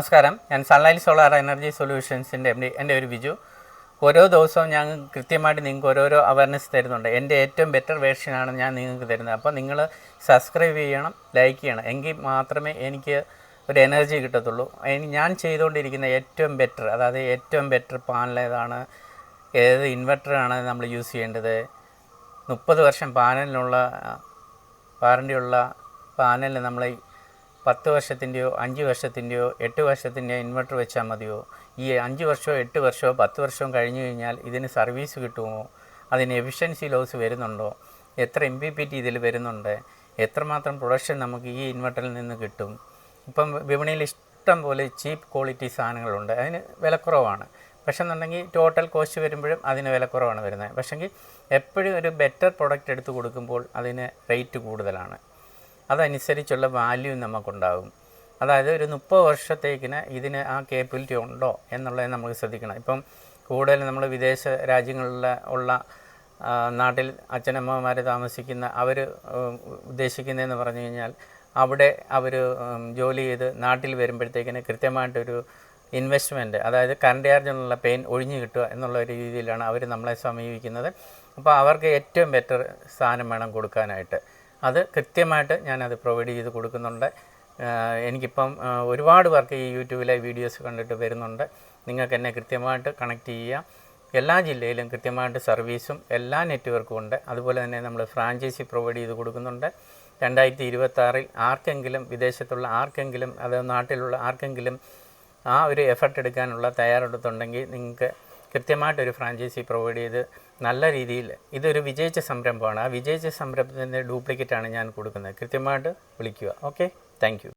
നമസ്കാരം, ഞാൻ sunlight solar energy സൊല്യൂഷൻസിൻ്റെ എൻ്റെ ഒരു ബിജു. ഓരോ ദിവസവും ഞാൻ കൃത്യമായിട്ട് നിങ്ങൾക്ക് ഓരോരോ അവയർനെസ് തരുന്നുണ്ട്. എൻ്റെ ഏറ്റവും ബെറ്റർ വേർഷനാണ് ഞാൻ നിങ്ങൾക്ക് തരുന്നത്. അപ്പോൾ നിങ്ങൾ സബ്സ്ക്രൈബ് ചെയ്യണം, ലൈക്ക് ചെയ്യണം. എങ്കിൽ മാത്രമേ എനിക്ക് ഒരു എനർജി കിട്ടത്തുള്ളൂ. ഞാൻ ചെയ്തുകൊണ്ടിരിക്കുന്ന ഏറ്റവും ബെറ്റർ, അതായത് ഏറ്റവും ബെറ്റർ പാനൽ ഏതാണ്, ഏത് ഇൻവെർട്ടറാണ് നമ്മൾ യൂസ് ചെയ്യേണ്ടത്, 30 വർഷം പാനലിനുള്ള വാറണ്ടിയുള്ള പാനലിന് നമ്മൾ 10 വർഷത്തിൻ്റെയോ 5 വർഷത്തിൻ്റെയോ 8 വർഷത്തിൻ്റെയോ ഇൻവെർട്ടർ വെച്ചാൽ മതിയോ, ഈ 5 വർഷമോ 8 വർഷമോ 10 വർഷവും കഴിഞ്ഞു കഴിഞ്ഞാൽ ഇതിന് സർവീസ് കിട്ടുമോ, അതിന് എഫിഷ്യൻസി ലോസ് വരുന്നുണ്ടോ, എത്ര MPPT ഇതിൽ വരുന്നുണ്ട്, എത്രമാത്രം പ്രൊഡക്ഷൻ നമുക്ക് ഈ ഇൻവെർട്ടറിൽ നിന്ന് കിട്ടും. ഇപ്പം വിപണിയിൽ ഇഷ്ടം പോലെ ചീപ്പ് ക്വാളിറ്റി സാധനങ്ങളുണ്ട്, അതിന് വിലക്കുറവാണ്. പക്ഷേ എന്നുണ്ടെങ്കിൽ ടോട്ടൽ കോസ്റ്റ് വരുമ്പോഴും അതിന് വിലക്കുറവാണ് വരുന്നത്. പക്ഷേങ്കിൽ എപ്പോഴും ഒരു ബെറ്റർ പ്രൊഡക്റ്റ് എടുത്ത് കൊടുക്കുമ്പോൾ അതിന് റേറ്റ് കൂടുതലാണ്. അതനുസരിച്ചുള്ള വാല്യൂ നമുക്കുണ്ടാകും. അതായത് ഒരു 30 വർഷത്തേക്കിന് ഇതിന് ആ കേപ്പബിലിറ്റി ഉണ്ടോ എന്നുള്ളത് നമുക്ക് ശ്രദ്ധിക്കണം. ഇപ്പം കൂടുതൽ നമ്മൾ വിദേശ രാജ്യങ്ങളിൽ ഉള്ള നാട്ടിൽ അച്ഛനമ്മമാർ താമസിക്കുന്ന അവർ ഉദ്ദേശിക്കുന്നതെന്ന് പറഞ്ഞു കഴിഞ്ഞാൽ അവിടെ അവർ ജോലി ചെയ്ത് നാട്ടിൽ വരുമ്പോഴത്തേക്കിന് കൃത്യമായിട്ടൊരു ഇൻവെസ്റ്റ്മെൻറ്റ്, അതായത് കറണ്ട് ചാർജിനുള്ള പെയിൻ ഒഴിഞ്ഞു കിട്ടുക എന്നുള്ള ഒരു രീതിയിലാണ് അവർ നമ്മളെ സമീപിക്കുന്നത്. അപ്പോൾ അവർക്ക് ഏറ്റവും ബെറ്റർ സാധനം വേണം കൊടുക്കാനായിട്ട്. അത് കൃത്യമായിട്ട് ഞാനത് പ്രൊവൈഡ് ചെയ്ത് കൊടുക്കുന്നുണ്ട്. എനിക്കിപ്പം ഒരുപാട് പേർക്ക് ഈ യൂട്യൂബിലെ വീഡിയോസ് കണ്ടിട്ട് വരുന്നുണ്ട്. നിങ്ങൾക്ക് എന്നെ കൃത്യമായിട്ട് കണക്ട് ചെയ്യുക. എല്ലാ ജില്ലയിലും കൃത്യമായിട്ട് സർവീസും എല്ലാ നെറ്റ്വർക്കും ഉണ്ട്. അതുപോലെ തന്നെ നമ്മൾ ഫ്രാഞ്ചൈസി പ്രൊവൈഡ് ചെയ്ത് കൊടുക്കുന്നുണ്ട്. 2026 ആർക്കെങ്കിലും വിദേശത്തുള്ള ആർക്കെങ്കിലും അത് നാട്ടിലുള്ള ആർക്കെങ്കിലും ആ ഒരു എഫർട്ട് എടുക്കാനുള്ള തയ്യാറെടുത്തുണ്ടെങ്കിൽ നിങ്ങൾക്ക് കൃത്യമായിട്ടൊരു ഫ്രാഞ്ചൈസി പ്രൊവൈഡ് ചെയ്ത് നല്ല രീതിയിൽ, ഇതൊരു വിജയിച്ച സംരംഭമാണ്. ആ വിജയിച്ച സംരംഭത്തിൻ്റെ ഡ്യൂപ്ലിക്കേറ്റാണ് ഞാൻ കൊടുക്കുന്നത്. കൃത്യമായിട്ട് വിളിക്കുക. Okay, thank you.